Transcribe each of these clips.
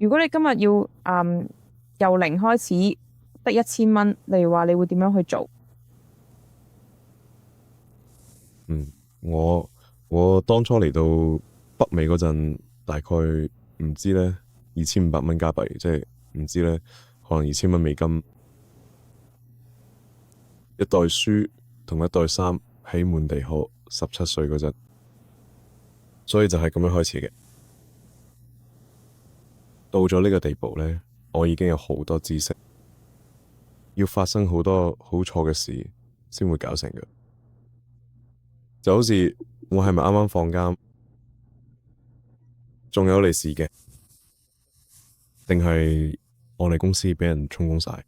如果你今日要由零開始得1000蚊，例如話你會點樣去做？嗯，我當初嚟到北美嗰陣，大概唔知咧2500蚊加幣，即係唔知咧可能2000蚊美金，一袋書同一袋衫喺滿地可17歲嗰陣，所以就係咁樣開始嘅。到咗呢個地步咧，我已經有好多知識，要發生好多好錯嘅事先會搞成嘅。就好似我係咪啱啱放監，仲有利是嘅，定係我哋公司俾人充公晒？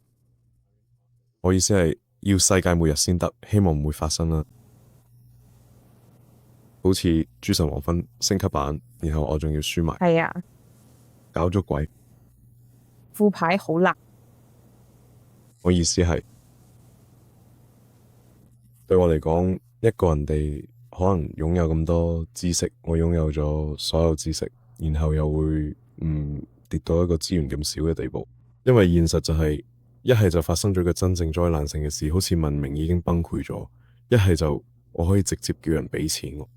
我意思係要世界末日先得，希望唔會發生啦。好似諸神黃昏升級版，然後我仲要輸埋，係啊，搞咗鬼。副牌好難。我意思係對我嚟講，一個人哋可能擁有咁多知識，我擁有咗所有知識，然後又會跌到一個資源咁少嘅地步。因為現實就係一係就發生咗個真正災難性嘅事，好似文明已經崩潰咗；一係就我可以直接叫人畀錢我，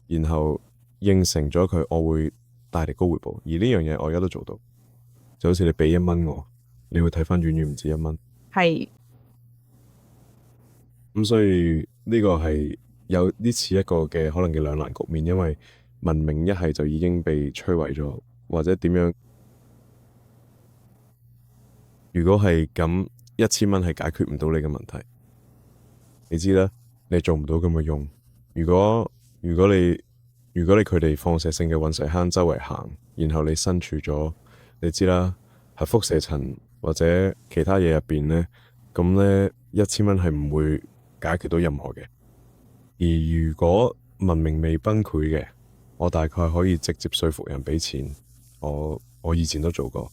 然後應承咗佢，我會帶嚟高回報。而呢樣嘢我而家都做到，就好似你畀1蚊我，你會睇返遠遠唔止1蚊。係。咁所以呢個係有啲似一個嘅可能嘅兩難局面，因為文明一係就已經被摧毀咗，或者點樣？如果係咁，1000蚊係解決唔到你嘅問題。你知啦，你做唔到咁嘅用。如果你佢哋放射性嘅隕石坑周圍行，然後你身處咗，你知啦，核輻射塵或者其他嘢入邊咧，咁咧1000蚊係唔會解決到任何嘅。而如果文明未崩潰嘅，我大概可以直接說服人畀錢。我以前都做過。